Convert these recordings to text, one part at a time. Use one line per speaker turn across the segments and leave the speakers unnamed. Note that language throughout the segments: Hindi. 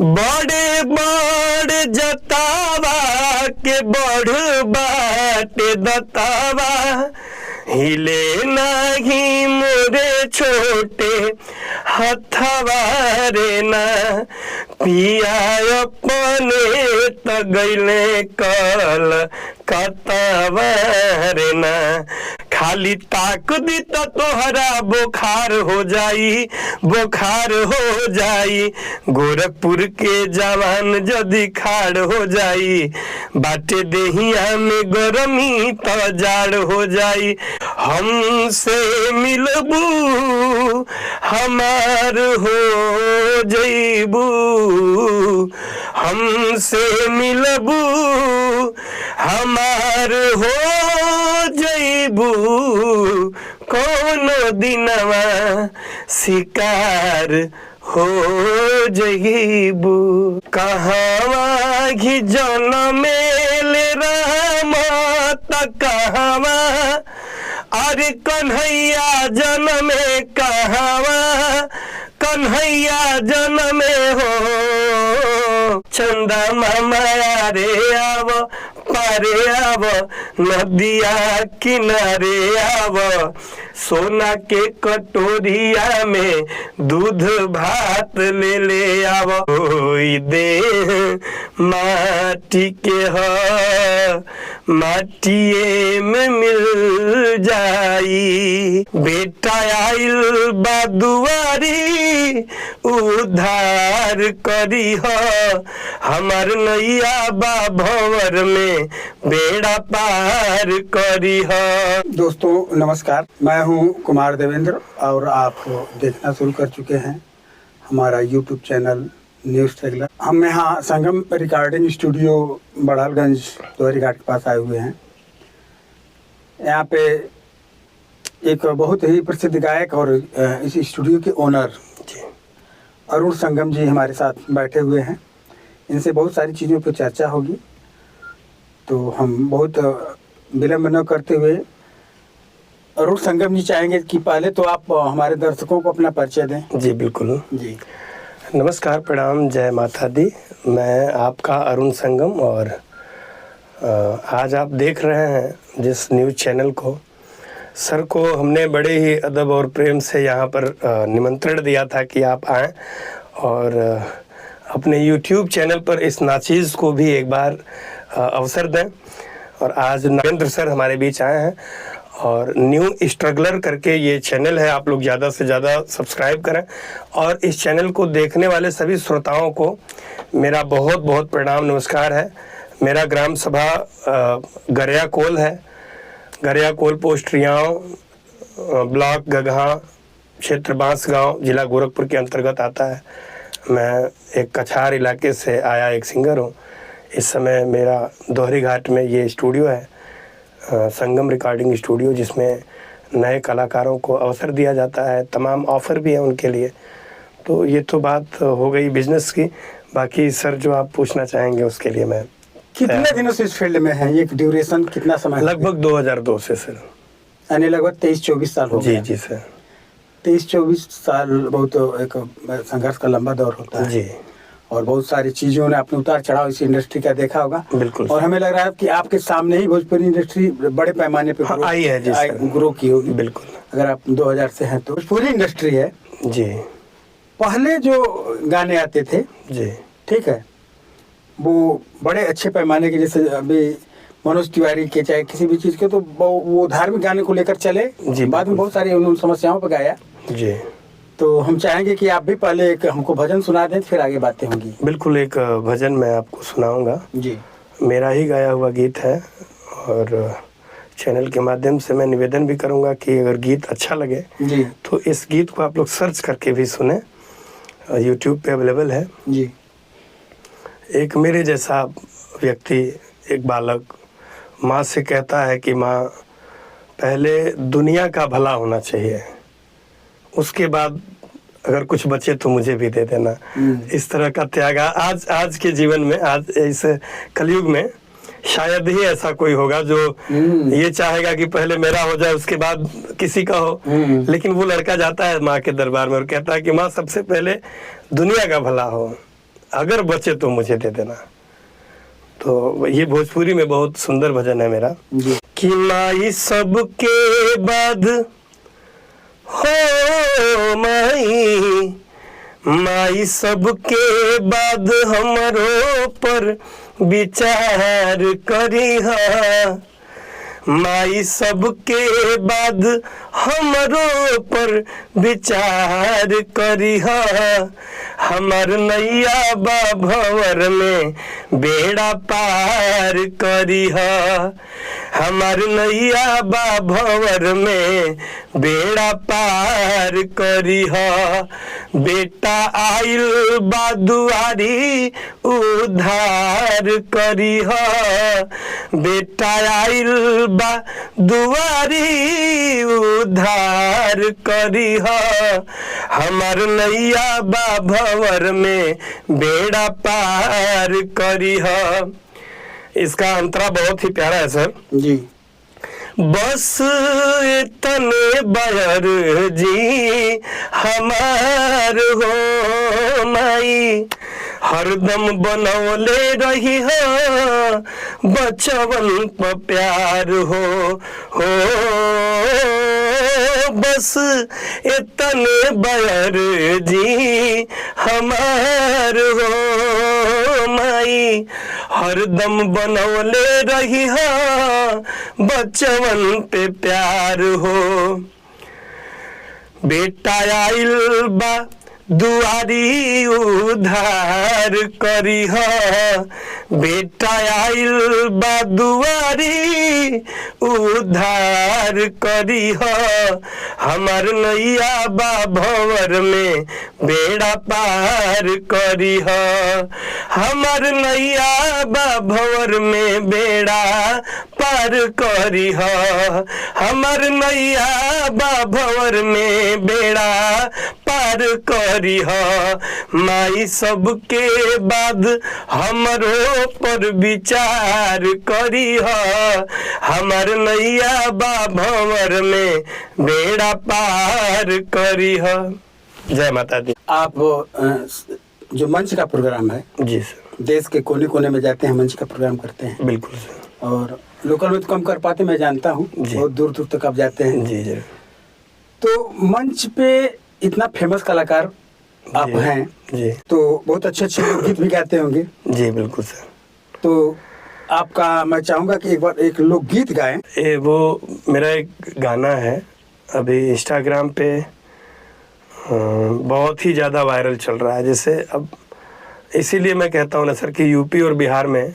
बड़े बड़ जतावा के बढ़ बाटे दतावा, हिले नहीं मोरे छोटे हथवा रे ना, पिया अपने त गइले कल कतवा रे ना, खाली ताक दी तो तोहरा बुखार हो जाई, बुखार हो जाई, गोरखपुर के जवान जदी खाड़ हो जाई, बाटे देहिया में गरमी तो जाड़ हो जाई, हमसे मिलबू हमार हो जईबू, हमसे मिलबू हमार हो जईबू, कोनो दिनवा शिकार हो जईबू, कहवा घी जनमेल राम त कहवा, अरे कन्हैया जनमे कहवा, कन्हैया जनमे हो, चंदा मामा रे आव पारे आव, नदिया किनारे आव, सोना के कटोरिया में दूध भात ले ले आव, कोई दे माटी के ह माटिए में मिल जाई, बेटा आइल बा दुआरी उधार करी ह, हमार नैया बा भंवर में बेड़ा पार करी ह।
दोस्तों नमस्कार, मैं हूं कुमार देवेंद्र और आप देखना शुरू कर चुके हैं हमारा YouTube चैनल न्यूज़ ट्रैवलर। हम यहाँ संगम रिकॉर्डिंग स्टूडियो बड़ालगंज दोहरी घाट के पास आए हुए हैं। यहाँ पे एक बहुत ही प्रसिद्ध गायक और इस स्टूडियो के ओनर अरुण संगम जी हमारे साथ बैठे हुए हैं। इनसे बहुत सारी चीज़ों पर चर्चा होगी, तो हम बहुत विलम्ब न करते हुए अरुण संगम जी चाहेंगे कि पहले तो आप हमारे दर्शकों को अपना परिचय दें।
जी बिल्कुल
जी
नमस्कार, प्रणाम, जय माता दी। मैं आपका अरुण संगम और आज आप देख रहे हैं जिस न्यूज़ चैनल को, सर को हमने बड़े ही अदब और प्रेम से यहाँ पर निमंत्रण दिया था कि आप आएँ और अपने YouTube चैनल पर इस नाचीज़ को भी एक बार अवसर दें। और आज नरेंद्र सर हमारे बीच आए हैं और न्यू स्ट्रगलर करके ये चैनल है, आप लोग ज़्यादा से ज़्यादा सब्सक्राइब करें और इस चैनल को देखने वाले सभी श्रोताओं को मेरा बहुत बहुत प्रणाम नमस्कार है। मेरा ग्राम सभा गरिया कोल है, गरिया कोल पोस्ट रियाव, ब्लॉक गगहा, क्षेत्र बांसगांव, जिला गोरखपुर के अंतर्गत आता है। मैं एक कछार इलाके से आया एक सिंगर हूँ। इस समय मेरा दोहरी घाट में ये स्टूडियो है, संगम रिकॉर्डिंग स्टूडियो, जिसमें नए कलाकारों को अवसर दिया जाता है, तमाम ऑफ़र भी है उनके लिए। तो ये तो बात हो गई बिजनेस की। बाकी सर जो आप पूछना चाहेंगे उसके लिए मैं
कितने दिनों से इस फील्ड में है? ये ड्यूरेशन कितना समय?
लगभग 2002 से सर,
यानी लगभग 23-24 साल हो गए।
जी सर,
23-24 साल बहुत एक संघर्ष का लंबा दौर होता है
जी।
और बहुत सारी चीज़ों ने अपने उतार चढ़ाव इस इंडस्ट्री का देखा होगा।
बिल्कुल।
और हमें लग रहा है कि आपके सामने ही भोजपुरी इंडस्ट्री बड़े पैमाने पे
आई है जी सर,
ग्रो की होगी।
बिल्कुल।
अगर आप 2000 से हैं तो भोजपुरी इंडस्ट्री है
जी।
पहले जो गाने आते थे
जी,
ठीक है, वो बड़े अच्छे पैमाने के, जैसे अभी मनोज तिवारी के चाहे किसी भी चीज़ के, तो वो धार्मिक गाने को लेकर चले जी। बाद में बहुत सारी उन्होंने समस्याओं पर गाया जी। तो हम चाहेंगे कि आप भी पहले एक हमको भजन सुना दें, फिर आगे बातें होंगी।
बिल्कुल, एक भजन मैं आपको सुनाऊंगा
जी।
मेरा ही गाया हुआ गीत है और चैनल के माध्यम से मैं निवेदन भी करूंगा कि अगर गीत अच्छा लगे
जी
तो इस गीत को आप लोग सर्च करके भी सुने, YouTube पे अवेलेबल है
जी।
एक मेरे जैसा व्यक्ति, एक बालक माँ से कहता है कि माँ, पहले दुनिया का भला होना चाहिए, उसके बाद अगर कुछ बचे तो मुझे भी दे देना। इस तरह का त्याग आज के जीवन में, आज इस कलयुग में शायद ही ऐसा कोई होगा जो ये चाहेगा कि पहले मेरा हो जाए उसके बाद किसी का हो। लेकिन वो लड़का जाता है माँ के दरबार में और कहता है कि माँ, सबसे पहले दुनिया का भला हो, अगर बचे तो मुझे दे देना। तो ये भोजपुरी में बहुत सुंदर भजन है मेरा
जी।
कि माई सबके बाद हो माई सबके बाद हमरो पर विचार करिहा, माई सबके बाद हमरो पर विचार करिहा, हमर नैया बा भंवर में बेड़ा पार करिहा, हमर नैया बा भंवर में बेड़ा पार करिहा, बेटा आइल बा दुआरी उधार करिहा, बेटा आइल बा दुआरी उधार करिहा, हमर नैया बा भंवर में बेड़ा पार करिहा। इसका अंतरा बहुत ही प्यारा है सर
जी।
बस इतने बयर जी हमार हो माई, हरदम बनौले रही हो बचवन पर प्यार हो बस इतने बयर जी हमार हो माई, हरदम बनौले रही हो बचवन पे प्यार हो, बेटा आइल बा दुआरी उधार करिहा, बेटा आइल बा दुआरी उधार करिहा, हमर नैया बा भंवर में बेड़ा पार करिहा, हमर नैया बा भंवर में बेड़ा पार करिहा, हमर नैया बा भंवर में बेड़ा पार करिहा, माई सबके बाद हमरो पर विचार करिहा, हमर नैया बा भंवर में बेड़ा पार करिहा। जय माता दी।
आप जो मंच का प्रोग्राम है
जी सर,
देश के कोने कोने में जाते हैं, मंच का प्रोग्राम करते हैं।
बिल्कुल सर।
और लोकल में तो कम कर पाते, मैं जानता हूँ, बहुत दूर दूर तक आप जाते हैं।
जी जी।
तो मंच पे इतना फेमस कलाकार आप हैं
जी,
तो बहुत अच्छे अच्छे लोकगीत भी गाते होंगे।
जी बिल्कुल सर।
तो आपका मैं चाहूँगा कि एक बार एक लोकगीत गाएं।
वो मेरा एक गाना है, अभी इंस्टाग्राम पे बहुत ही ज़्यादा वायरल चल रहा है। जैसे अब इसीलिए मैं कहता हूँ ना सर कि यूपी और बिहार में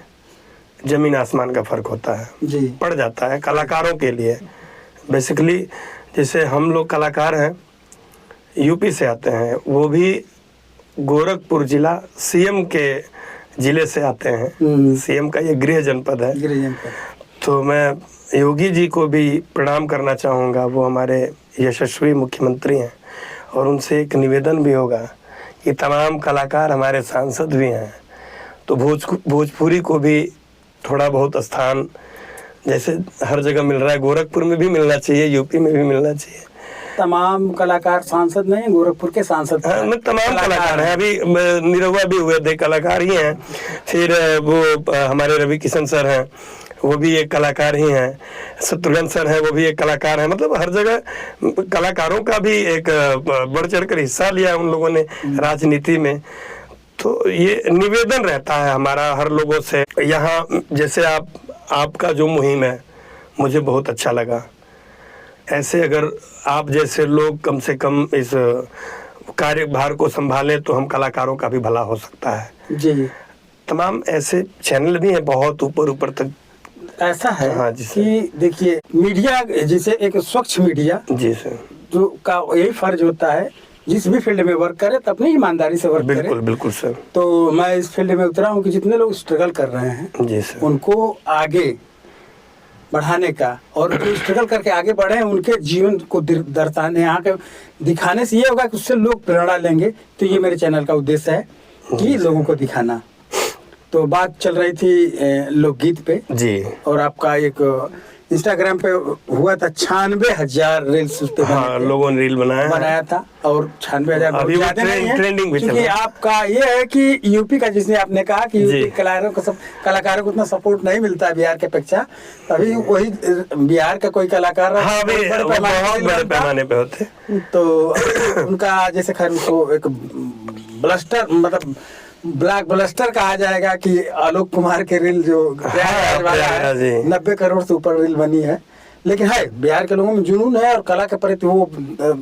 ज़मीन आसमान का फ़र्क होता है
जी,
पड़ जाता है कलाकारों के लिए। बेसिकली जैसे हम लोग कलाकार हैं, यूपी से आते हैं, वो भी गोरखपुर जिला सीएम के ज़िले से आते हैं। सीएम का ये गृह जनपद है।
गृह जनपद।
तो मैं योगी जी को भी प्रणाम करना चाहूँगा, वो हमारे यशस्वी मुख्यमंत्री हैं, और उनसे एक निवेदन भी होगा कि तमाम कलाकार हमारे सांसद भी हैं, तो भोजपुरी को भी थोड़ा बहुत स्थान जैसे हर जगह मिल रहा है, गोरखपुर में भी मिलना चाहिए, यूपी में भी मिलना चाहिए।
तमाम कलाकार सांसद नहीं, गोरखपुर के सांसद।
हाँ, मैं तमाम कलाकार हैं, अभी निरहुआ भी हुए थे, कलाकार ही हैं। फिर वो हमारे रवि किशन सर हैं, वो भी एक कलाकार ही हैं। शत्रुघ्न सर हैं, वो भी एक कलाकार हैं। मतलब हर जगह कलाकारों का भी एक बढ़ चढ़ कर हिस्सा लिया उन लोगों ने राजनीति में। तो ये निवेदन रहता है हमारा हर लोगों से। यहाँ जैसे आपका जो मुहिम है मुझे बहुत अच्छा लगा। ऐसे अगर आप जैसे लोग कम से कम इस कार्यभार को संभालें तो हम कलाकारों का भी भला हो सकता है।
जी,
तमाम ऐसे चैनल भी हैं बहुत ऊपर तक।
ऐसा है
हाँ जी सर।
कि देखिए मीडिया जैसे एक स्वच्छ मीडिया
जी सर,
जो का यही फर्ज होता है, जिस भी फील्ड में वर्क करे तो अपनी ईमानदारी से वर्क करे।
बिल्कुल सर।
तो मैं इस फील्ड में उतरा हूँ कि जितने लोग स्ट्रगल कर रहे हैं
जी सर,
उनको आगे बढ़ाने का, और जो स्ट्रगल करके आगे बढ़े हैं उनके जीवन को दर्शाने, यहाँ के दिखाने से ये होगा कि उससे लोग प्रेरणा लेंगे। तो ये मेरे चैनल का उद्देश्य है कि लोगों को दिखाना। तो बात चल रही थी लोकगीत पे
जी,
और आपका एक इंस्टाग्राम पे हुआ था 96,000 रील्स उस पे
हाँ, लोगों ने रील बनाया
था और 96,000
अभी वो ट्रेंडिंग भी चल
क्योंकि
रहा है।
आपका ये है कि यूपी का, जिसने आपने कहा कि
जी।
यूपी कलाकारों को उतना सपोर्ट नहीं मिलता है बिहार के अपेक्षा, अभी वही बिहार का कोई कलाकार
हाँ, अभी
बड़े
वो
पैमाने
बहुत
पे
बड़े
मिलता।
पैमाने पे होते।
तो उनका जैसे खैर उसको एक ब्लस्टर मतलब ब्लैक ब्लस्टर कहा जाएगा कि आलोक कुमार के रील जो प्रयागराज वाला
प्रयागराज जी।
है 90 करोड़ से ऊपर रील बनी है। लेकिन है बिहार के लोगों में जुनून है और कला के प्रति वो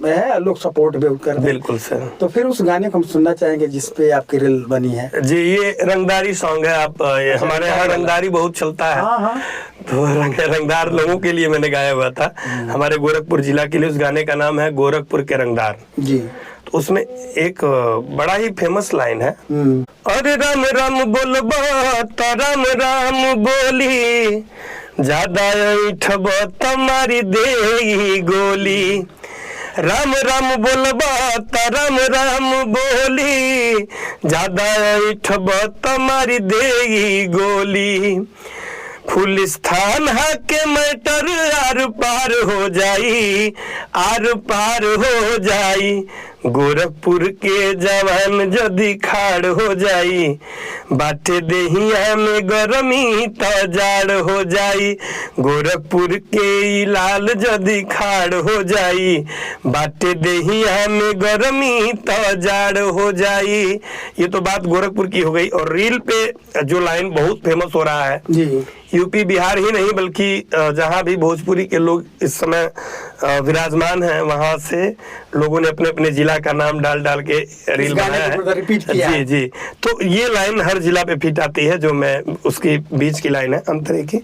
है, लोग सपोर्ट भी करते हैं।
बिल्कुल सर।
तो फिर उस गाने को हम सुनना चाहेंगे जिसपे आपकी रील बनी है।
जी, ये रंगदारी सॉन्ग है। आप ये हमारे यहाँ रंगदारी बहुत चलता है।
हाँ हाँ
तो रंगदार लोगों के लिए मैंने गाया हुआ था, हमारे गोरखपुर जिला के लिए। उस गाने का नाम है गोरखपुर के रंगदार।
जी।
तो उसमें एक बड़ा ही फेमस लाइन है, अरे राम राम बोलबा त राम राम बोली, ज्यादा ऐठब त मारी देगी गोली। राम राम बोलबा त राम राम बोली, ज्यादा ऐठब त मारी देगी गोली। पुलिस्थान के मैटर आर पार हो जाई, आर पार हो जाई। गोरखपुर के जवान जदि खाड़ हो जाई, बाटे देहिया में गरमी त जाड़ हो जाई। गोरखपुर के ई लाल जदि खाड़ हो जाई, बाटे देहिया में गरमी त जाड़ हो जाई। ये तो बात गोरखपुर की हो गई। और रील पे जो लाइन बहुत फेमस हो रहा है
जी,
यूपी बिहार ही नहीं बल्कि जहाँ भी भोजपुरी के लोग इस समय विराजमान हैं, वहां से लोगों ने अपने अपने जिला का नाम डाल डाल के रील बनाया है।
रिपीट किया
जी जी। तो ये लाइन हर जिला पे फिट आती है, जो मैं उसकी बीच की लाइन है अंतरे की।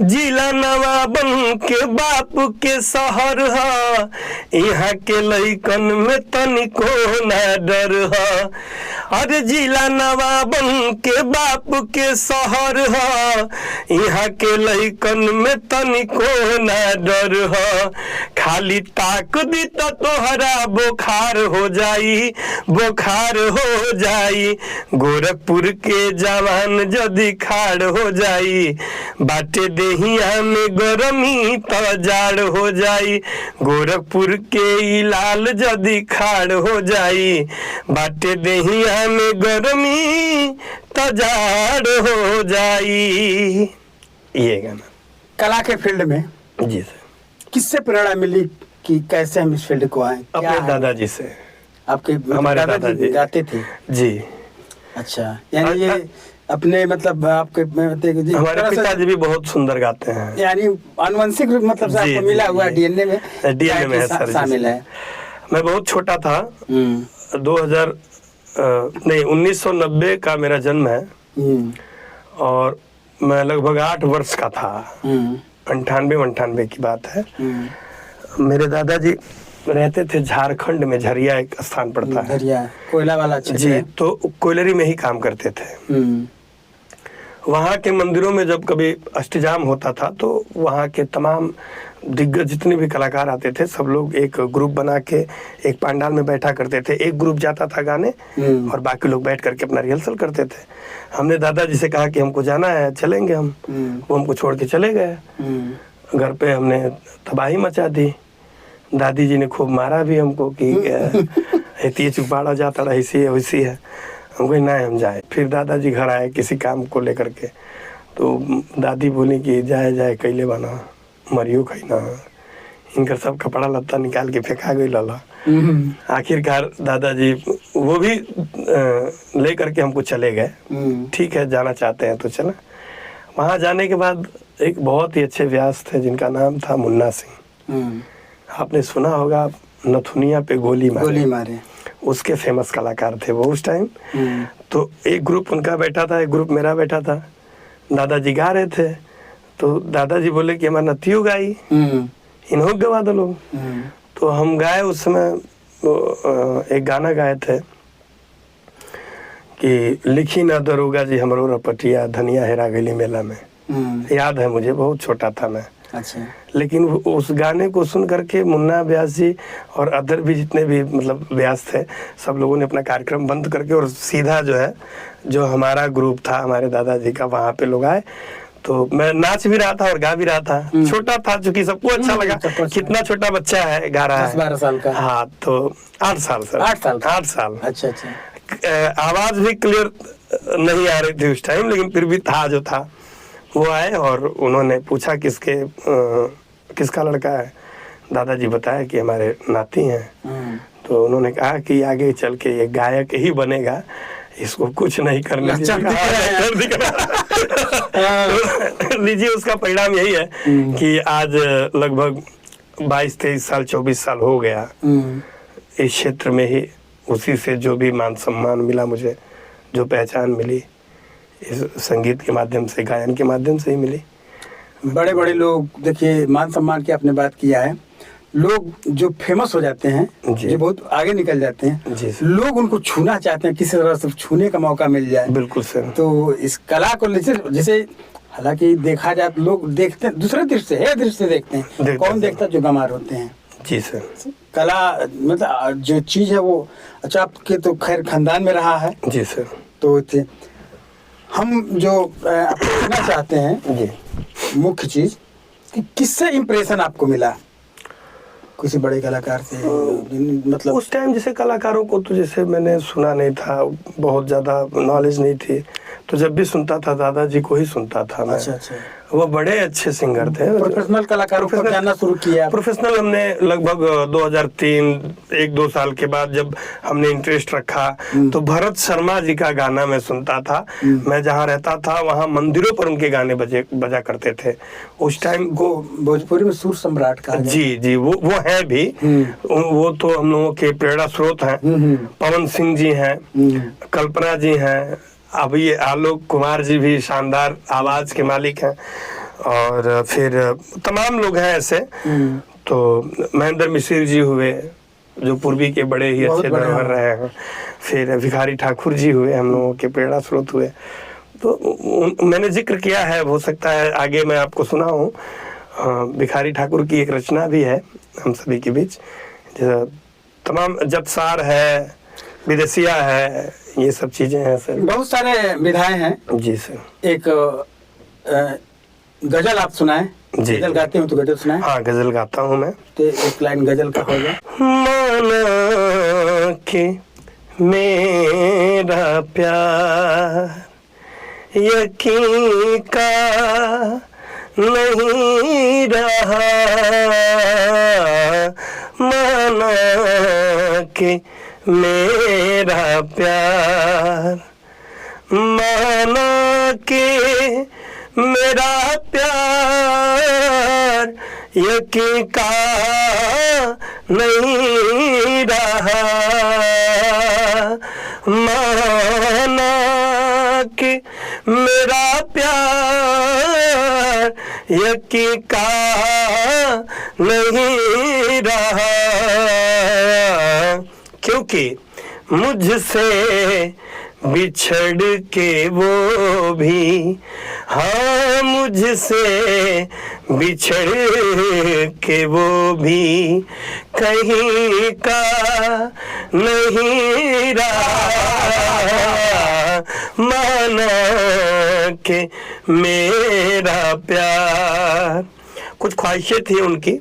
जिला नवाबन के बाप के शहर है, यहाँ के लइकन में तनिको न डर है। अरे जिला नवाबन के बाप के शहर है, यहाँ के लइकन में तनिको न डर है। खाली ताक दी तो तोहरा बुखार हो जाई, बुखार हो जाई। गोरखपुर के जवान जदि खाड़ हो जाई, बाटे देहिया में गरमी त जाड़ हो जाई। गोरखपुर के ई लाल जदि खाड़ हो जाई, बाटे देहिया में गरमी त जाड़ हो जाई। ये गाना
कला के फील्ड में
जी सर।
किससे प्रेरणा मिली कि कैसे हम इस फील्ड को आए?
अपने दादाजी से।
आपके
हमारे दादाजी
गाते थे?
जी।
अच्छा, यानी ये अपने मतलब आपके जी,
हमारे पिताजी भी बहुत सुंदर गाते हैं।
यानी आनुवंशिक मतलब से
जी,
आपको मिला हुआ डीएनए में?
डीएनए में है सर।
शामिल है।
मैं बहुत छोटा था, 1990 का मेरा जन्म है और मैं लगभग 8 वर्ष का था। 98 की बात है। मेरे दादाजी रहते थे झारखंड में, झरिया एक स्थान पड़ता है,
झरिया कोयला वाला क्षेत्र
जी।
है।
तो कोयलरी में ही काम करते थे। वहाँ के मंदिरों में जब कभी अष्टजाम होता था तो वहाँ के तमाम दिग्गज जितने भी कलाकार आते थे, सब लोग एक ग्रुप बना के एक पंडाल में बैठा करते थे। एक ग्रुप जाता था गाने और बाकी लोग बैठ करके अपना रिहर्सल करते थे। हमने दादाजी से कहा कि हमको जाना है, चलेंगे हम। वो हमको छोड़ के चले गए। घर पे हमने तबाही मचा दी। दादी जी ने खूब मारा भी हमको कि इतनी चुपाड़ा जाता रहा, ऐसी है वैसी है। हमको नहीं, हम जाए। फिर दादाजी घर आए किसी काम को लेकर के, तो दादी बोली कि जाए जाए कैले बना मरियो खैना। इनका सब कपड़ा लत्ता निकाल के फेंका गई लाला। आखिरकार दादाजी वो भी ले करके हमको चले गए। ठीक है, जाना चाहते हैं तो चला। वहाँ जाने के बाद एक बहुत ही अच्छे व्यास थे जिनका नाम था मुन्ना सिंह। आपने सुना होगा, नथुनिया पे गोली मारे, उसके फेमस कलाकार थे वो उस टाइम। तो एक ग्रुप उनका बैठा था, एक ग्रुप मेरा बैठा था। दादाजी गा रहे थे तो दादाजी बोले कि हमारा नथियो गाई, इन्हों गवा दो लोग। तो हम गाए। उस समय एक गाना गाए थे कि लिखी ना दरोगा जी हमरो रपटिया, धनिया हेरा गली मेला में। याद है मुझे, बहुत छोटा था मैं।
अच्छा।
लेकिन उस गाने को सुन करके मुन्ना व्यास जी और अदर भी जितने भी मतलब व्यास थे, सब लोगों ने अपना कार्यक्रम बंद करके और सीधा जो है, जो हमारा ग्रुप था हमारे दादाजी का, वहाँ पे लोग आए। तो मैं नाच भी रहा था और गा भी रहा था। छोटा था, चूंकि सबको अच्छा लगा,
सबको अच्छा
कितना छोटा बच्चा है गा रहा है।
10-12 साल का।
हाँ, तो 8 साल सर।
8 साल का?
8 साल।
अच्छा अच्छा।
आवाज भी क्लियर नहीं आ रही थी उस टाइम, लेकिन फिर भी था जो था। वो आए और उन्होंने पूछा किसका लड़का है। दादाजी बताया कि हमारे नाती हैं। तो उन्होंने कहा कि आगे चल के ये गायक ही बनेगा, इसको कुछ नहीं करने लीजिए। उसका परिणाम यही है कि आज लगभग 22-23 साल 24 साल हो गया इस क्षेत्र में ही। उसी से जो भी मान सम्मान मिला मुझे, जो पहचान मिली, इस संगीत के माध्यम से, गायन के माध्यम से ही मिली।
बड़े बड़े लोग, देखिए मान सम्मान की आपने बात किया है, लोग जो फेमस हो जाते हैं, जो बहुत आगे निकल जाते हैं, लोग उनको छूना चाहते हैं, किसी तरह से छूने का मौका मिल जाए।
बिल्कुल सर।
तो इस कला को जैसे हालांकि देखा जाए तो लोग देखते हैं दूसरे दृष्टि से, दृष्टि से देखते हैं। कौन देखता है? जो गंवार होते हैं।
जी सर।
कला मतलब जो चीज है वो, अच्छा आपके तो खैर खानदान में रहा है।
जी सर।
तो हम जो पूछना चाहते हैं
जी,
मुख्य चीज कि किससे इम्प्रेशन आपको मिला, किसी बड़े कलाकार से? मतलब
उस टाइम जैसे कलाकारों को तो जैसे मैंने सुना नहीं था, बहुत ज़्यादा नॉलेज नहीं थी, तो जब भी सुनता था दादाजी को ही सुनता था मैं।
अच्छा अच्छा।
वो बड़े अच्छे सिंगर थे।
प्रोफेशनल कलाकारों को जानना शुरू किया?
प्रोफेशनल हमने लगभग 2003 1-2 साल के बाद जब हमने इंटरेस्ट रखा, तो भरत शर्मा जी का गाना मैं सुनता था। मैं जहाँ रहता था वहाँ मंदिरों पर उनके गाने बजा करते थे उस टाइम को।
भोजपुरी में सुर सम्राट का।
जी जी, वो है भी। वो तो हम लोगों के प्रेरणा स्रोत हैं। पवन सिंह जी हैं, कल्पना जी हैं, अभी ये आलोक कुमार जी भी शानदार आवाज के मालिक हैं, और फिर तमाम लोग हैं ऐसे। तो महेंद्र मिश्र जी हुए, जो पूर्वी के बड़े ही अच्छे धरोहर रहे हैं। फिर भिखारी ठाकुर जी हुए, हम लोगों के प्रेरणा स्रोत हुए। तो मैंने जिक्र किया है, हो सकता है आगे मैं आपको सुनाऊं। भिखारी ठाकुर की एक रचना भी है हम सभी के बीच, तमाम जपसार है, विदेशिया है, ये सब चीजें हैं सर।
बहुत सारे विधाएं हैं।
जी सर। एक
गजल आप सुनाएं।
जी,
गजल गाते हो तो गजल सुनाएं।
हाँ, गजल गाता हूँ मैं।
तो एक लाइन गजल का हो जाए।
माना कि मेरा प्यार यकीन का नहीं रहा, माना कि मेरा प्यार, माना कि मेरा प्यार यकीन का नहीं रहा, माना कि मेरा प्यार यकीन का नहीं रहा, क्योंकि मुझसे बिछड़ के वो भी, हाँ मुझसे बिछड़ के वो भी कहीं का नहीं रहा, माना कि मेरा प्यार। कुछ ख्वाहिशें थी उनकी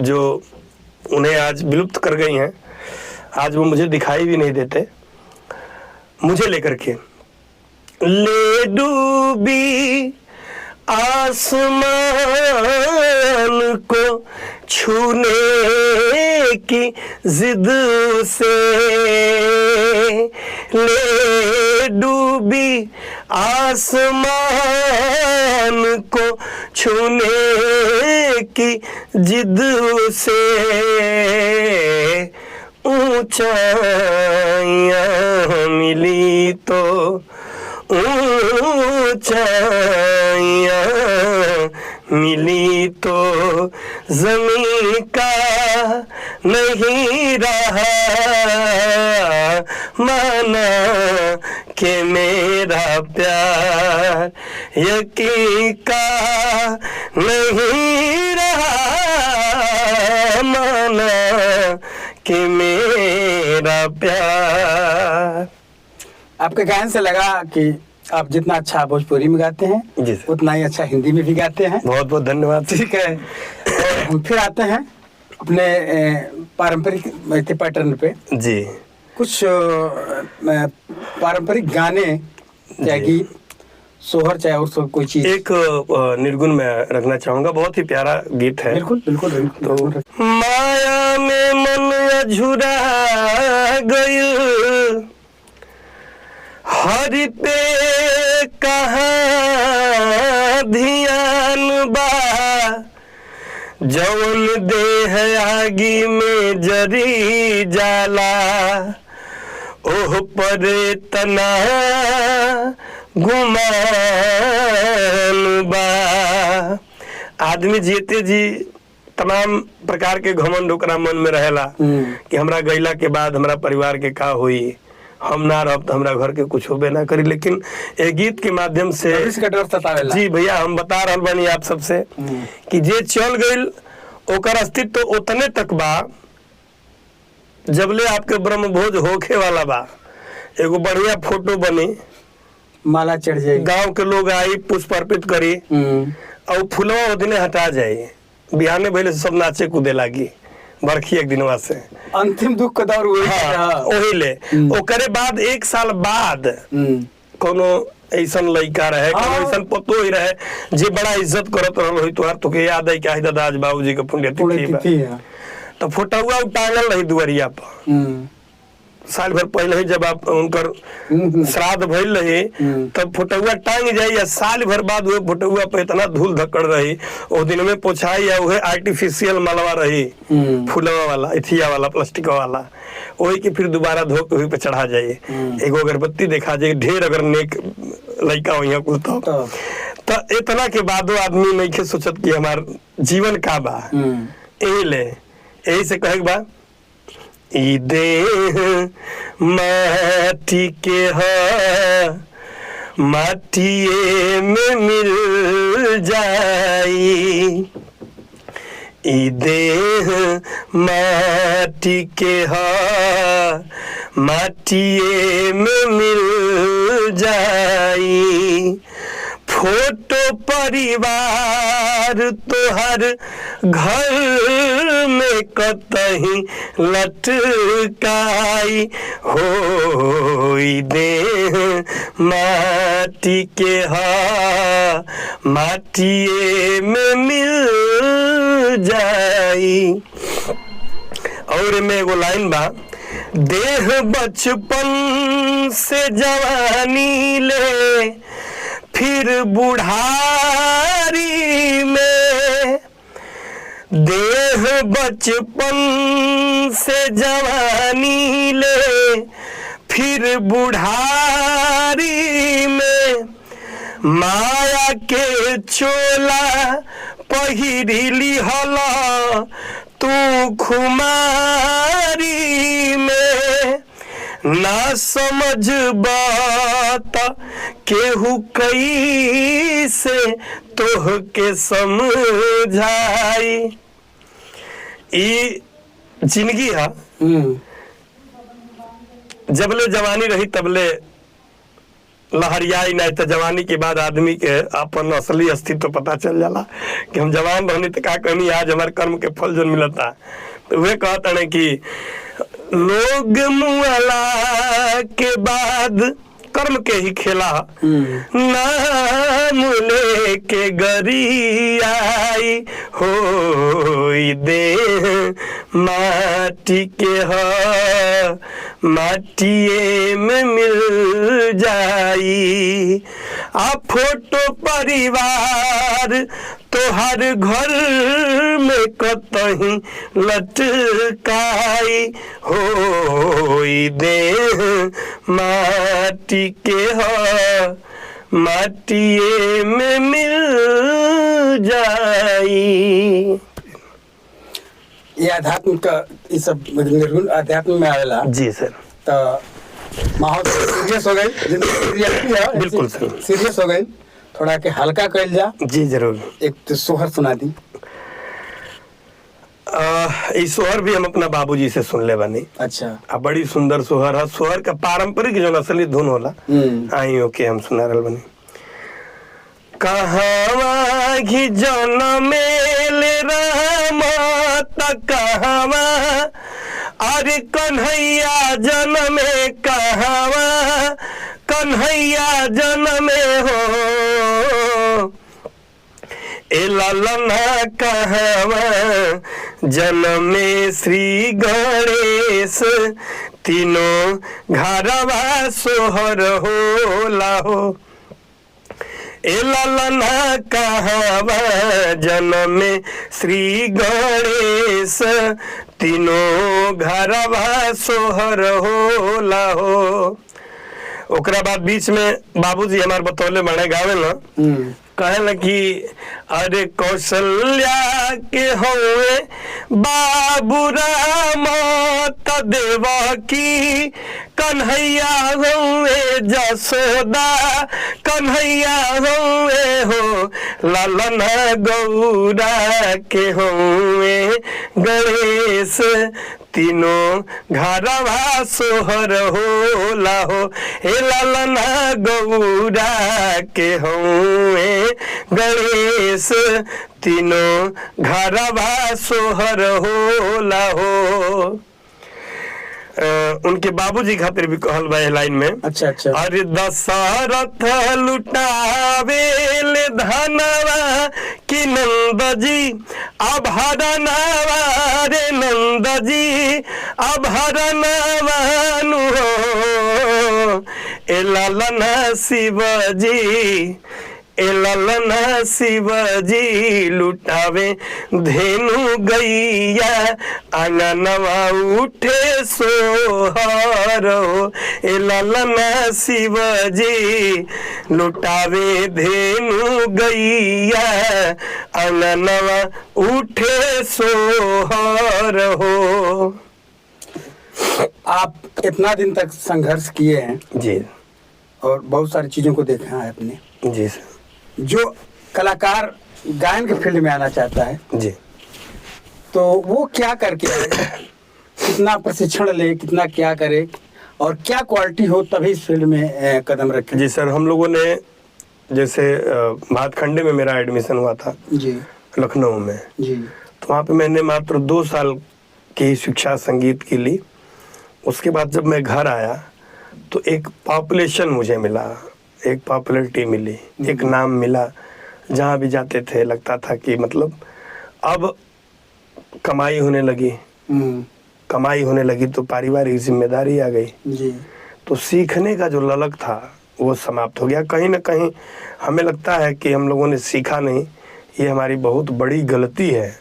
जो उन्हें आज विलुप्त कर गई हैं। आज वो मुझे दिखाई भी नहीं देते। मुझे लेकर के ले डूबी आसमान को छूने की जिद से, ले डूबी आसमान को छूने की जिद से, ऊंचाइयां मिली तो ऊंचाइयां मिली तो ज़मीं का नहीं रहा, माना कि मेरा प्यार यकीन का नहीं रहा, माना कि मेरा प्यार।
आपके गायन से लगा कि आप जितना अच्छा भोजपुरी में गाते हैं
जी सर।
उतना ही अच्छा हिंदी में भी गाते हैं।
बहुत बहुत धन्यवाद।
ठीक है, और हम फिर आते हैं अपने पारंपरिक पैटर्न पे।
जी
कुछ पारंपरिक गाने या गीत, सोहर, चाहे और सब कोई चीज।
एक निर्गुण में रखना चाहूंगा, बहुत ही प्यारा गीत है।
बिल्कुल बिल्कुल
तो
बिल्कुल।
माया में मन अझुरा गइल, हरि पे कहाँ ध्यान बा, जौन देह आगी में जरी जाला, ओह पर तना गुमान बा। आदमी जीते जी तमाम प्रकार के घमंड ओकरा मन में रहेला कि हमरा गइला के बाद हमरा परिवार के का होई, हम ना रहब तो हमरा घर के कुछ होबे ना करी। लेकिन ए गीत के माध्यम से
इसका डर सतावेला।
जी भैया, हम बता रहल बानी आप सबसे कि जे चल गइल ओकर अस्तित्व तो उतने तक बा जबले आपके ब्रह्मभोज होखे वाला बा। एगो बढ़िया फोटो बनी,
माला चढ़ जाए,
गांव के लोग आई पुष्प अर्पित करी और फुलवा ओदिने हटा जाए, बिहाने भइले से सब नाचे कूदे लागी बरखी एक दिनवा से।
अंतिम दुख का दौर वही
हाँ, वही ले। ओकरे बाद एक साल बाद कोनो ऐसन लड़का रहे, कोनो ऐसन पतो ही रहे जे बड़ा इज्जत करत रहल होई, तोहार तोके याद है कि दादा आज बाबूजी के पुण्यतिथि बा, तो फोटोवा टांगल रही दुआरिया पर। साल भर पहले ही जब आप उनकर श्राद्ध भइल रही तब फोटोवा टांग जाई, या साल भर बाद वो फोटोवा पे इतना धूल धक्कड़ रही, वो दिन में पोछाई या वह आर्टिफिशियल मालवा रही, फूलवा वाला, इथिया वाला, प्लास्टिक वाला, वही की फिर दोबारा धो के वही पे चढ़ा जाए। एगो अगरबत्ती देखा जाए, ढेर अगर नेक लड़का वही कुल तो इतना के बादो आदमी नहीं के सोचत कि हमार जीवन का बा। यही ले, यही से कहे बा, ई देह माटी के है, माटिए में मिल जाई, ई देह माटी के है, माटिए में मिल जाई, फोटो परिवार तोहर घर में कतही लटकाई, होई देह माटी के हा, माटिए में मिल जाई। और में एगो लाइन बा, देह बचपन से जवानी ले, फिर बुढ़ारी में, देह बचपन से जवानी ले, फिर बुढ़ारी में, माया के चोला पहिरिली हला तू खुमारी में, ना समझ बात केहू कैसे तोह के समझाई। ई जिंदगी है, जबले जवानी रही तबले लहरियाई, नहीं तो जवानी के बाद आदमी के अपन असली अस्तित्व पता चल जाला कि हम जवान रहनी तो का कहनी, आज हमारे कर्म के फल जो मिलता। तो वे कहता है कि लोग मुआला के बाद कर्म के ही खेला, नाम लेके गरी आई, होई देह माटी के है, माटिए में मिल जाई, आ फोटो परिवार तोहर घर में कतही लटकाई, होई देह माटी के है, माटिए में मिल जाई।
ये आध्यात्म का ये सब निर्गुण आध्यात्म में आवेला।
जी सर।
तो माहौल सीरियस हो गई,
बिल्कुल सर,
सीरियस हो गई, थोड़ा के हल्का कर जा।
जी जरूर।
एक तो सोहर सुना दी।
इस सोहर भी हम अपना बाबूजी से सुन ले बनी।
अच्छा।
आ बड़ी सुंदर सोहर है। सोहर का पारंपरिक जो असली धुन होला आइयो के हम सुना रहल बनी। कहवा घी जनमेल राम त कहवा अरे कन्हैया जनमे कहवा कन्हैया जनमे हो ए ललना कहवा जनमे श्री गणेश तीनों घरवा सोहर होला हो। ए ललना कहवा जनमे श्री गणेश तीनों घरवा सोहर होला हो। ओकरा बाद बीच में बाबूजी हमार बतौले बड़े गावे ना कहल कि अरे कौशल्या के होए बाबू राम त देवकी कन्हैया होए जसोदा कन्हैया होए हो ललना गौरा के होए गणेश तीनों घरवा सोहर होला हो। हे ललना गौरा के होए गणेश तीनों घरवा सोहर होला हो। उनके बाबूजी खातिर भी कहल बा लाइन में।
अच्छा अच्छा।
अरे दशरथ लुटावेल धनवा कि नंद जी अभरनवा रे नंद जी अभरनवा नु हो ए ललना शिवजी ए ललना शिवजी लुटावे धेनु गैया आंगनवा उठे सोहर हो। ए ललना शिवजी लुटावे धेनु गैया आंगनवा उठे सोहर हो।
आप इतना दिन तक संघर्ष किए हैं
जी
और बहुत सारी चीजों को देखा है आपने।
जी सर।
जो कलाकार गायन के फील्ड में आना चाहता है
जी
तो वो क्या करके आए? कितना प्रशिक्षण ले, कितना क्या करे और क्या क्वालिटी हो तभी इस फील्ड में कदम रखे?
जी सर, हम लोगों ने जैसे भातखंडे में मेरा एडमिशन हुआ था
जी
लखनऊ में
जी,
तो वहाँ पे मैंने मात्र 2 साल की शिक्षा संगीत की ली। उसके बाद जब मैं घर आया तो एक पॉपुलेशन मुझे मिला, एक पॉपुलैरिटी मिली, एक नाम मिला। जहाँ भी जाते थे लगता था कि मतलब अब कमाई होने लगी। कमाई होने लगी तो पारिवारिक जिम्मेदारी आ गई
जी।
तो सीखने का जो ललक था वो समाप्त हो गया। कहीं ना कहीं हमें लगता है कि हम लोगों ने सीखा नहीं, ये हमारी बहुत बड़ी गलती है।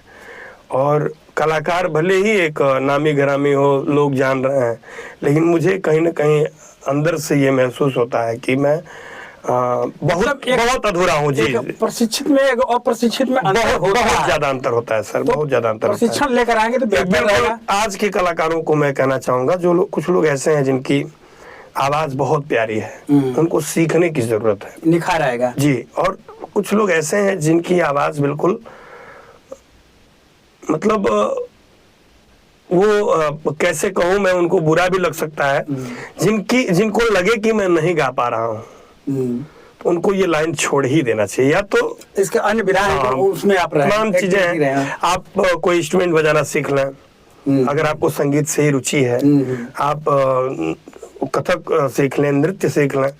और कलाकार भले ही एक नामी घरामी हो, लोग जान रहे हैं, लेकिन मुझे कहीं ना कहीं अंदर से ये महसूस होता है कि मैं बहुत अधूरा हूँ। जी,
प्रशिक्षित में एक अप्रशिक्षित में
बहुत ज्यादा अंतर होता है सर, बहुत ज्यादा अंतर होता है।
प्रशिक्षण लेकर आएंगे तो बेहतर रहेगा।
आज के कलाकारों को मैं कहना चाहूंगा, जो लोग कुछ लोग ऐसे हैं जिनकी आवाज बहुत प्यारी है, उनको सीखने की जरूरत है,
निखार आएगा।
जी। और कुछ लोग ऐसे हैं जिनकी आवाज बिल्कुल मतलब वो कैसे कहूँ मैं, उनको बुरा भी लग सकता है, जिनको लगे कि मैं नहीं गा पा रहा हूँ तो उनको ये लाइन छोड़ ही देना चाहिए। या तो
इसके अन्य विधा है तो उसमें आप
तमाम चीजें हैं। आप कोई इंस्ट्रूमेंट बजाना सीख लें, अगर आपको संगीत से ही रुचि है, आप कथक सीख लें, नृत्य सीख लें,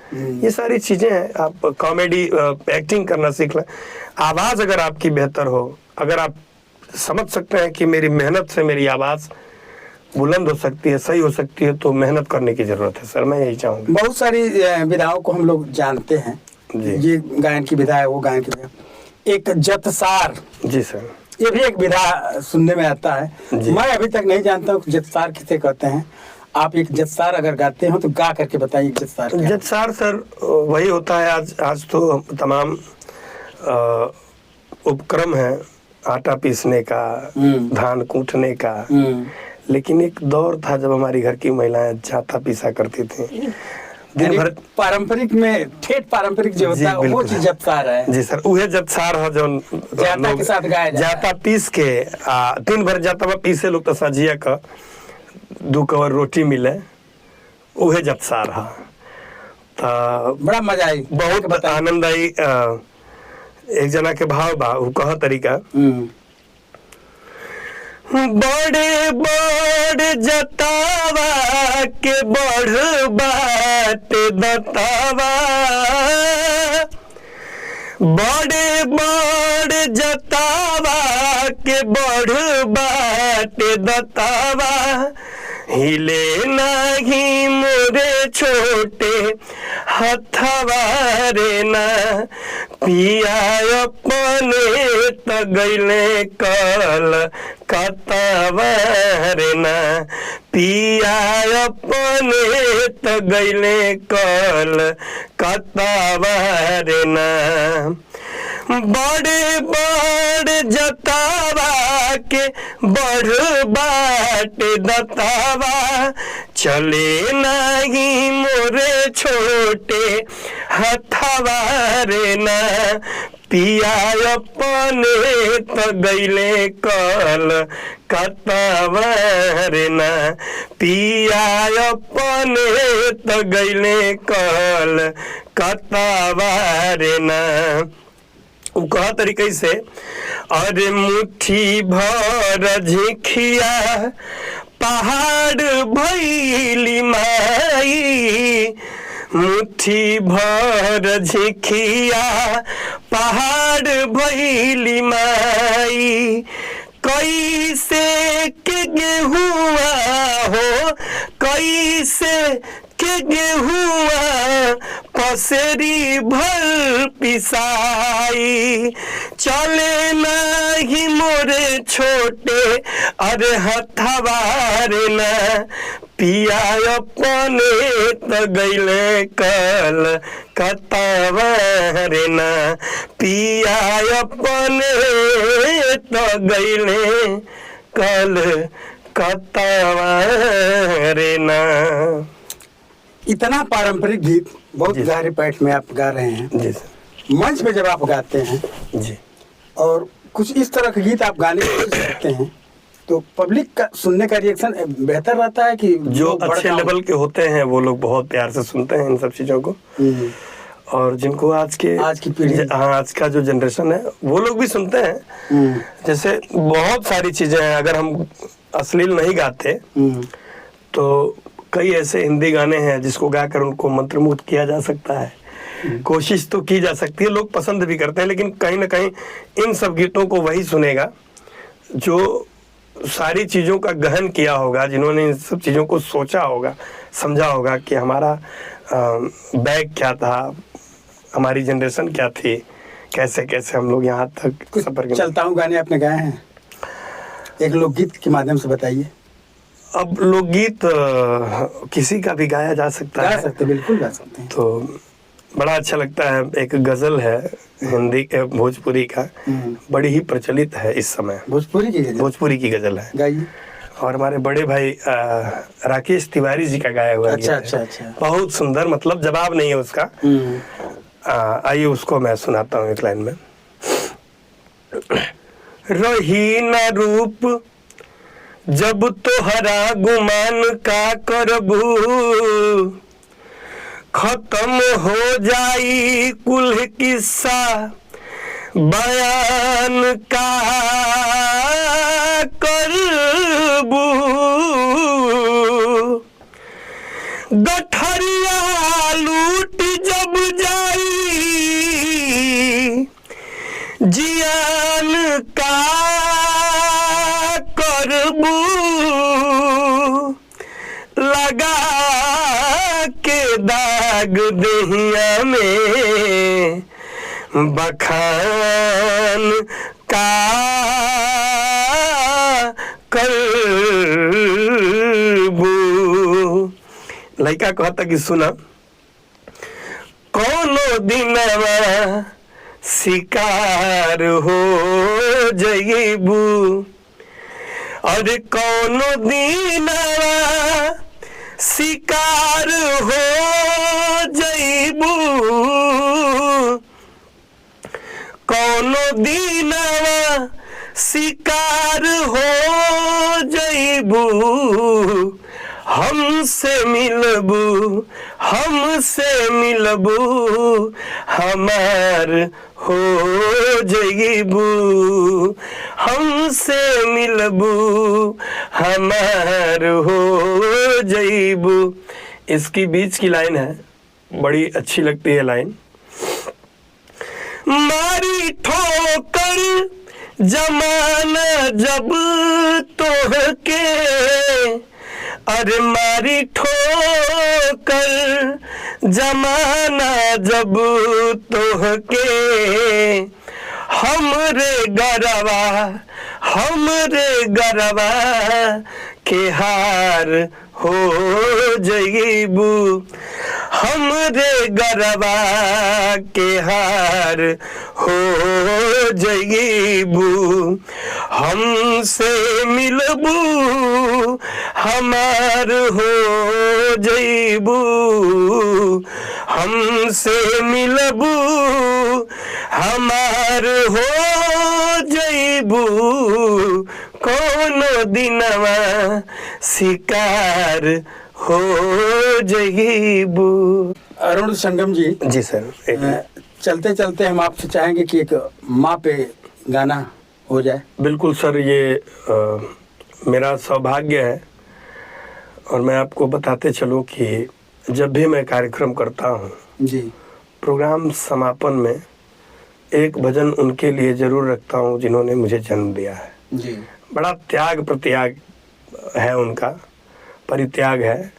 ये सारी चीजें हैं। आप कॉमेडी एक्टिंग करना सीख लें। आवाज अगर आपकी बेहतर हो, अगर आप समझ सकते हैं कि मेरी मेहनत से मेरी आवाज बुलंद हो सकती है, सही हो सकती है, तो मेहनत करने की जरूरत है सर, मैं यही चाहूंगा।
बहुत सारी विधाओं को हम लोग जानते हैं, ये गायन की विधा है, वो गायन की विधा। एक जतसार,
जी सर,
ये भी एक विधा सुनने में आता है। मैं अभी तक नहीं जानता हूँ जतसार किसे कहते हैं। आप एक जतसार अगर गाते हो तो गा करके बताइए जतसार।
जतसार सर वही होता है, आज तो तमाम उपक्रम है, आटा पीसने का, धान कूटने का, लेकिन एक दौर था जब हमारी घर की महिलाएं जाता पीसा करती थी। दिन भर
पारंपरिक में ठेठ पारंपरिक जो
जी,
होता है वो
बिल्कुल।
चीज जपसार है।
जी सर, उहे जतसार हो जो
जाता के साथ गाया जाता है।
जाता पीस के दिन भर जाता बा पीसे लोग तो सजिया का 2 कवर रोटी मिले, उहे जतसार हा। तो
बड़ा मजा आई।
बहुत आनंद आई। एक जना के भाव बा, उ कह तरीका बड़े बड़ जतावा के बढ़ बात दतावा, बड़े बड़ जतावा के बढ़ बात दतावा, हिले नहीं मोरे छोटे हथवा रे ना, पिया अपने तगैले कल कतवा रे ना, पिया अपने तगैले कल कतवा रे ना, बड़े बड़ जतावा के बढ़ बाट दतावा, चले नहीं मोरे छोटे हथवा रे ना, पिया अपने तगैले कल कतवा रे ना, पिया अपने तगैले कल कतवा रे ना। उ कहा तरीके से, अरे मुट्ठी भर झिखिया पहाड़ भैली माई, मुट्ठी भर झिखिया पहाड़ भैली माई, कैसे के गेहुआ हो, कैसे के गेहुआ पसरी भर पिसाई, चले नहीं मोरे छोटे अरे हथवा रे ना, पिया अपने तगैले कल कतवा रे ना, पिया अपने तगैले कल कतवा रे ना।
इतना पारंपरिक गीत बहुत गहरे पैठ में आप गा रहे हैं
जी सर।
मंच पे जब आप गाते हैं
जी,
और कुछ इस तरह के गीत आप गाने की कोशिश करते हैं तो पब्लिक का सुनने का रिएक्शन बेहतर रहता है कि
जो अच्छे लेवल के होते हैं वो लोग बहुत प्यार से सुनते हैं इन सब चीजों को, और जिनको आज की पीढ़ी, हाँ आज का जो जनरेशन है वो लोग भी सुनते हैं। जैसे बहुत सारी चीजें हैं, अगर हम अश्लील नहीं गाते तो कई ऐसे हिंदी गाने हैं जिसको गाकर उनको मंत्रमुग्ध किया जा सकता है, कोशिश तो की जा सकती है, लोग पसंद भी करते हैं, लेकिन कहीं ना कहीं इन सब गीतों को वही सुनेगा जो सारी चीज़ों का गहन किया होगा, जिन्होंने इन सब चीज़ों को सोचा होगा, समझा होगा कि हमारा बैग क्या था, हमारी जनरेशन क्या थी, कैसे कैसे हम लोग यहाँ तक सफर।
चलता हूँ गाने आपने गाए हैं, एक लोकगीत के माध्यम से बताइए।
अब लोकगीत किसी का भी गाया जा सकता है,
बिल्कुल गा सकते हैं।
तो बड़ा अच्छा लगता है, एक गजल है हिंदी के भोजपुरी का, बड़ी ही प्रचलित है इस समय, भोजपुरी की गजल है,
गाइए।
और हमारे बड़े भाई राकेश तिवारी जी का गाया हुआ
अच्छा,
गीत है, बहुत सुंदर, मतलब जवाब नहीं है उसका। आइए उसको मैं सुनाता हूँ एक लाइन में। रही न रूप जब तोहरा गुमान का करबू, खत्म हो जाई कुल किस्सा बयान का करबू, गठरिया लूट जब जाई जियान का करबू, लगा के दाग दहिया में बखान का करबू। लड़का कहता कि सुना, कौनो दिनवा शिकार हो जइबू, और कौनो दिनवा शिकार हो जईबू कौनो दीनवा शिकार हो जईबू हमसे मिलबू हमार हो जईबू हमसे मिलबू हमार हो जईबू। इसकी बीच की लाइन है, बड़ी अच्छी लगती है लाइन। मारी ठोकर जमाना जब तोहके, अरे मारी ठोकर जमाना जब तोहके, हमरे गरबा के हार हो जईबू हमरे गरबा के हार हो जईबू हमसे मिलबू हमार हो जईबू हमसे मिलबू हमार हो जईबू कोनो दिनवा शिकार हो जईबू।
अरुण संगम जी।
जी सर।
चलते चलते हम आपसे चाहेंगे कि एक माँ पे गाना हो जाए।
बिल्कुल सर, ये मेरा सौभाग्य है और मैं आपको बताते चलूं कि जब भी मैं कार्यक्रम करता हूं
जी,
प्रोग्राम समापन में एक भजन उनके लिए जरूर रखता हूं जिन्होंने मुझे जन्म दिया है
जी।
बड़ा त्याग प्रत्याग है उनका, परित्याग है।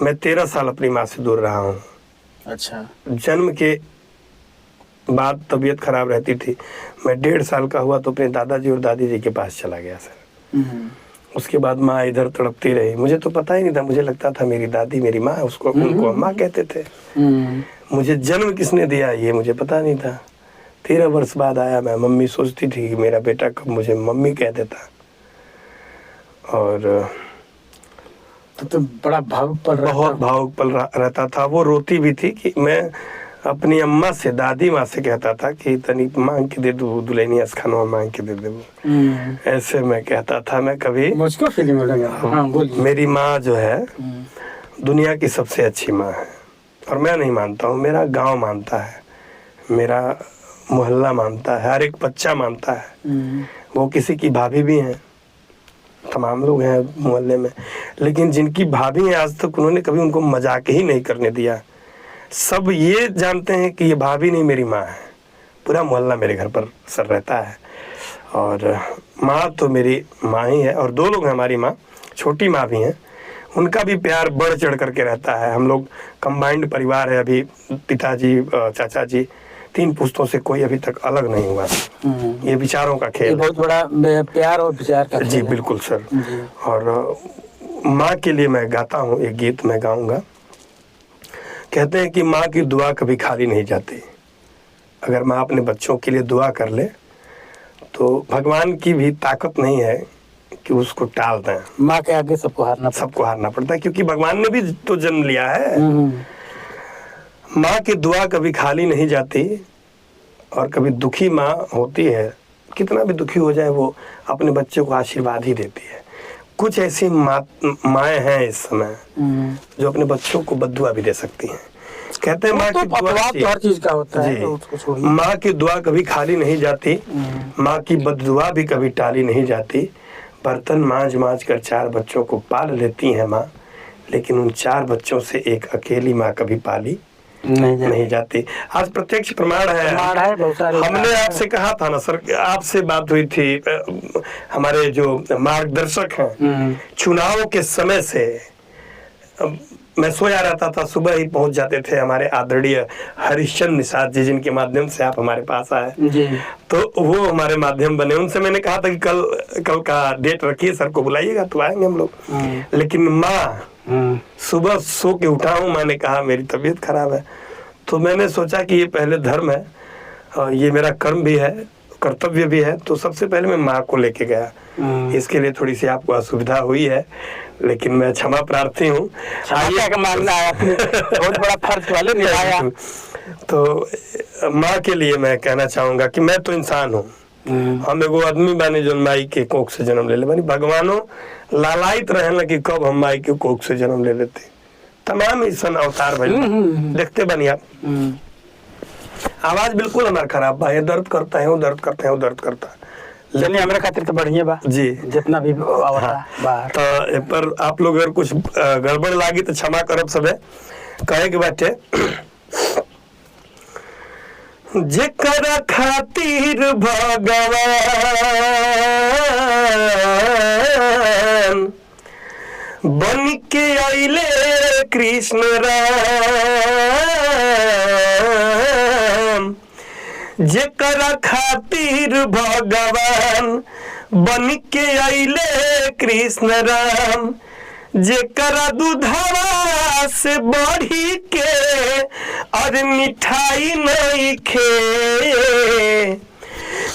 मैं 13 साल अपनी माँ से दूर रहा हूँ।
अच्छा।
जन्म के बाद तबीयत खराब रहती थी, मैं 1.5 साल का हुआ तो अपने दादाजी और दादी जी के पास चला गया सर। उसके बाद माँ इधर तड़पती रही, मुझे तो पता ही नहीं था, मुझे लगता था मेरी दादी मेरी माँ, उसको उनको अम्मा कहते थे। मुझे जन्म किसने दिया ये मुझे पता नहीं था। 13 वर्ष बाद आया मैं, मम्मी सोचती थी कि मेरा बेटा कब मुझे मम्मी कह देता। और
तो बड़ा भावुक पल रहा,
बहुत भावुक पल रहता था। वो रोती भी थी कि मैं अपनी अम्मा से, दादी माँ से कहता था कि तनी मांग के दे दो दुल्हनिया खाना मांग के दे दो। ऐसे मैं कहता था। मैं कभी
मुझको फीलिंग हो लगा। हाँ, बोलिए।
मेरी माँ जो है दुनिया की सबसे अच्छी माँ है और मैं नहीं मानता हूँ, मेरा गांव मानता है, मेरा मोहल्ला मानता है, हर एक बच्चा मानता है। वो किसी की भाभी भी हैं, तमाम लोग हैं मोहल्ले में, लेकिन जिनकी भाभी हैं आज तक उन्होंने कभी उनको मजाक ही नहीं करने दिया। सब ये जानते हैं कि ये भाभी नहीं मेरी माँ है। पूरा मोहल्ला मेरे घर पर सर रहता है और माँ तो मेरी माँ ही है। और 2 लोग हैं हमारी माँ, छोटी माँ भी हैं, उनका भी प्यार बढ़ चढ़ करके रहता है। हम लोग कंबाइंड परिवार है, अभी पिताजी चाचा जी 3 पुश्तों से कोई अभी तक अलग नहीं हुआ। ये विचारों का खेल,
बहुत बड़ा प्यार और विचार का।
जी बिल्कुल सर। और माँ के लिए मैं गाता हूँ, एक गीत मैं गाऊंगा। कहते हैं कि माँ की दुआ कभी खाली नहीं जाती। अगर माँ अपने बच्चों के लिए दुआ कर ले तो भगवान की भी ताकत नहीं है कि उसको टाल दें।
माँ के आगे सबको हारना
पड़ता है, क्योंकि भगवान ने भी तो जन्म लिया है। माँ की दुआ कभी खाली नहीं जाती और कभी दुखी माँ होती है, कितना भी दुखी हो जाए वो अपने बच्चे को आशीर्वाद ही देती है। कुछ ऐसी माएँ हैं इस समय जो अपने बच्चों को बद्दुआ भी दे सकती हैं। कहते हैं माँ की दुआ
तो हर चीज का होता है,
तो उसको छोड़िए। माँ की दुआ कभी खाली नहीं जाती, माँ की बद्दुआ भी कभी टाली नहीं जाती। बर्तन मांझ मांझ कर 4 बच्चों को पाल लेती है माँ, लेकिन उन 4 बच्चों से एक अकेली माँ कभी पाली नहीं जाती। आज प्रत्यक्ष प्रमाण है। हमने आपसे कहा था ना सर, आपसे बात हुई थी, हमारे जो मार्गदर्शक हैं चुनाव के समय से मैं सोया रहता था, सुबह ही पहुंच जाते थे हमारे आदरणीय हरिश्चंद्र निषाद जी, जिनके माध्यम से आप हमारे पास आए। तो वो हमारे माध्यम बने। उनसे मैंने कहा था कि कल का डेट रखिए, सर को बुलाइएगा तो आएंगे हम लोग। लेकिन माँ, सुबह सो के उठा हूँ, मैंने कहा मेरी तबीयत खराब है। तो मैंने सोचा कि ये पहले धर्म है और ये मेरा कर्म भी है, कर्तव्य भी है। तो सबसे पहले मैं माँ को लेके गया, इसके लिए थोड़ी सी आपको असुविधा हुई है, लेकिन मैं क्षमा प्रार्थी हूँ।
क्या मांगना है, आपने बहुत बड़ा फर्ज वाले निभाया।
तो माँ के लिए मैं कहना चाहूँगा कि मैं तो इंसान हूँ, हम एगो आदमी बानी जो माई के कोख से जन्म ले ले बानी। भगवानो लालायित रहे ना कि कब हम माई के कोख से जन्म ले लेते। तमाम ईसन अवतार भाई देखते बनी आप। आवाज बिल्कुल हमारा खराब बा, ये दर्द करता है, वो दर्द करता है, वो दर्द करता है।
चलिए हमारे खातिर तो बढ़िया बा
जी, जितना
भी आवता बाहर।
तो पर आप लोग अगर कुछ गड़बड़ लागी तो क्षमा करब सबे। कहे के बाटे जेकर खातिर भगवान बन के आइले कृष्ण राम, जेकर खातिर भगवान बन के आइले कृष्ण राम, जेकरा दूधवा से बढ़ी के और मिठाई नहीं खे,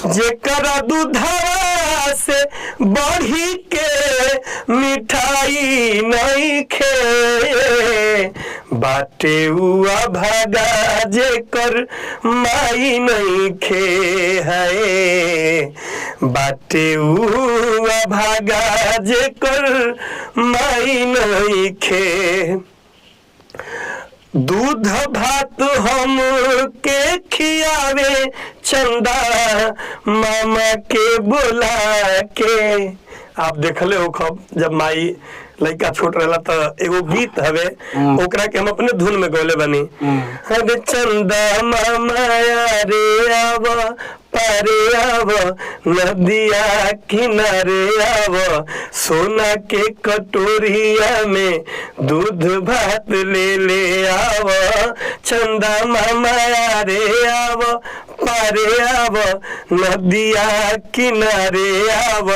जेकरा दूधवा से बढ़ी के मिठाई नहीं खे, बाटे हुआ भागा जेकर माई नहीं खे है, बाटे हुआ भागा जेकर माई नहीं खे। दूध भात हम के खियावे चंदा मामा के बुला के। आप देखले हो खब जब माई लड़का छोट रहला तो एगो गीत हवे, ओकरा के हम अपने धुन में गौले बनी। अरे चंदा मामा रे आव पारे आव, नदिया किनारे आव, सोना के कटोरिया में दूध भात ले ले आव, चंदा मामा रे आव पारे आव, नदिया किनारे आव,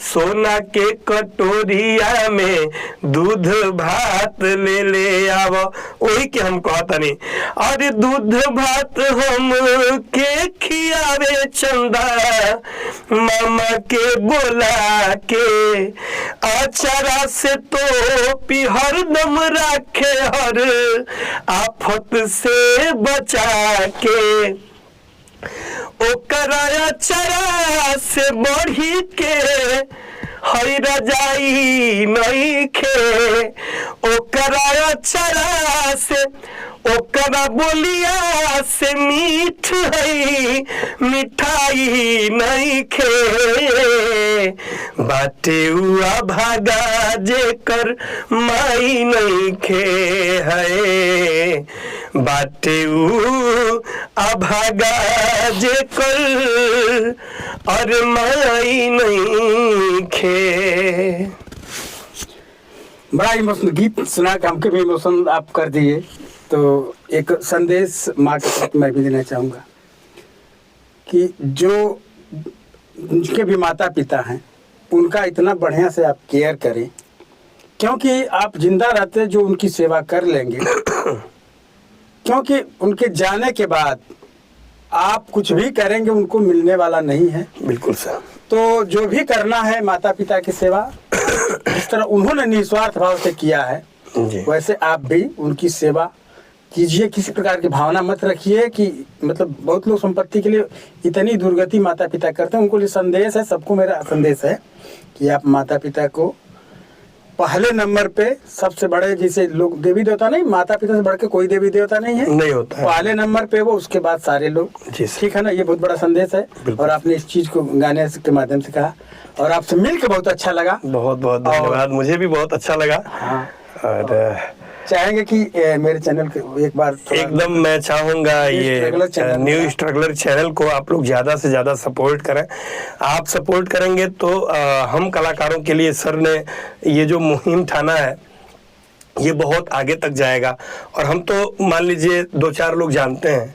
सोना के कटोरिया में दूध भात ले ले आव। वही के हम कहतनी, अरे दूध भात हम के खियावे चंदा मामा के बोला के, आचारा से तो हरदम रखे हर आफत से बचा के, ओकरा आचारा से बढ़ी के हई रजाई नहीं खे, ओकरा आचारा से ओकरा बोलिया से मीठ है मिठाई नहीं खे, बाटे हुआ भागा जेकर माई नहीं खे है, बाटे अभागा जेकर और माई नहीं खे।
बड़ा इमोशनल गीत सुना के हमके भी इमोशन आप कर दिए। तो एक संदेश माँ के साथ मैं भी देना चाहूँगा कि जो उनके भी माता पिता हैं उनका इतना बढ़िया से आप केयर करें, क्योंकि आप जिंदा रहते जो उनकी सेवा कर लेंगे, क्योंकि उनके जाने के बाद आप कुछ भी करेंगे उनको मिलने वाला नहीं है।
बिल्कुल सर।
तो जो भी करना है माता पिता की सेवा जिस तरह उन्होंने निस्वार्थ भाव से किया है वैसे आप भी उनकी सेवा कीजिए। किसी प्रकार की भावना मत रखिए कि मतलब बहुत लोग संपत्ति के लिए इतनी दुर्गति माता पिता करते हैं। उनको लिए संदेश है, सबको मेरा संदेश है कि आप माता पिता को पहले नंबर पे सबसे बड़े, जैसे लोग देवी देवता नहीं, माता पिता से बढ़ के कोई देवी देवता नहीं है,
नहीं होता है।
पहले नंबर पे वो, उसके बाद सारे लोग। ठीक है ना, ये बहुत बड़ा संदेश है और आपने इस चीज को गाने के माध्यम से कहा और आपसे मिलकर बहुत अच्छा लगा।
बहुत बहुत धन्यवाद, मुझे भी बहुत अच्छा लगा।
हाँ।
और
चाहेंगे कि मेरे चैनल को एक बार
एकदम मैं चाहूंगा ये न्यू स्ट्रगलर चैनल को आप लोग ज्यादा से ज्यादा सपोर्ट करें। आप सपोर्ट करेंगे तो हम कलाकारों के लिए सर ने ये जो मुहिम ठाना है ये बहुत आगे तक जाएगा। और हम तो मान लीजिए 2-4 लोग जानते हैं,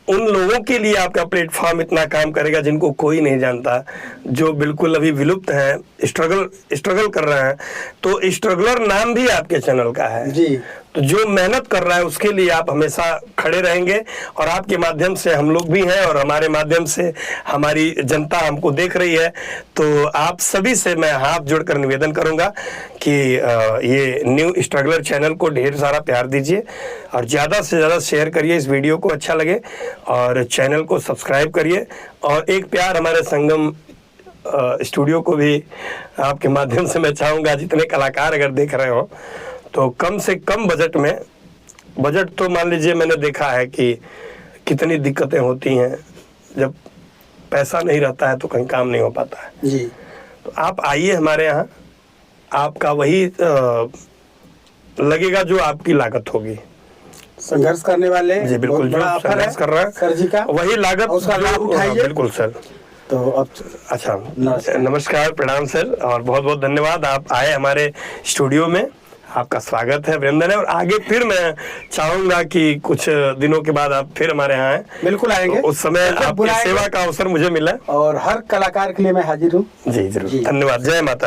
उन लोगों के लिए आपका प्लेटफॉर्म इतना काम करेगा जिनको कोई नहीं जानता, जो बिल्कुल अभी विलुप्त हैं, स्ट्रगल कर रहे हैं। तो स्ट्रगलर नाम भी आपके चैनल का है
जी।
तो जो मेहनत कर रहा है उसके लिए आप हमेशा खड़े रहेंगे, और आपके माध्यम से हम लोग भी हैं और हमारे माध्यम से हमारी जनता हमको देख रही है। तो आप सभी से मैं हाथ जोड़कर निवेदन करूंगा कि ये न्यू स्ट्रगलर चैनल को ढेर सारा प्यार दीजिए और ज़्यादा से ज़्यादा शेयर करिए इस वीडियो को, अच्छा लगे, और चैनल को सब्सक्राइब करिए। और एक प्यार हमारे संगम स्टूडियो को भी आपके माध्यम से मैं चाहूँगा, जितने कलाकार अगर देख रहे हो तो कम से कम बजट में, बजट तो मान लीजिए मैंने देखा है कि कितनी दिक्कतें होती हैं, जब पैसा नहीं रहता है तो कहीं काम नहीं हो पाता है
जी।
तो आप आइए हमारे यहाँ, आपका वही लगेगा जो आपकी लागत होगी।
संघर्ष करने वाले
जी बिल्कुल, जो संघर्ष कर रहे हैं
सर जी का
वही लागत
उसका लाभ उठाइए।
बिल्कुल सर।
तो अब
अच्छा,
नमस्कार।
नमस्कार, प्रणाम सर, और बहुत बहुत धन्यवाद आप आए हमारे स्टूडियो में। आपका स्वागत है, अभिनंदन है, और आगे फिर मैं चाहूंगा कि कुछ दिनों के बाद आप फिर हमारे यहाँ आए।
बिल्कुल आएंगे,
तो उस समय
बिल्कुल
आपकी
बुलाएंगे।
सेवा का अवसर मुझे मिला,
और हर कलाकार के लिए मैं हाजिर हूँ।
जी जरूर।
जी।
धन्यवाद। जय माता।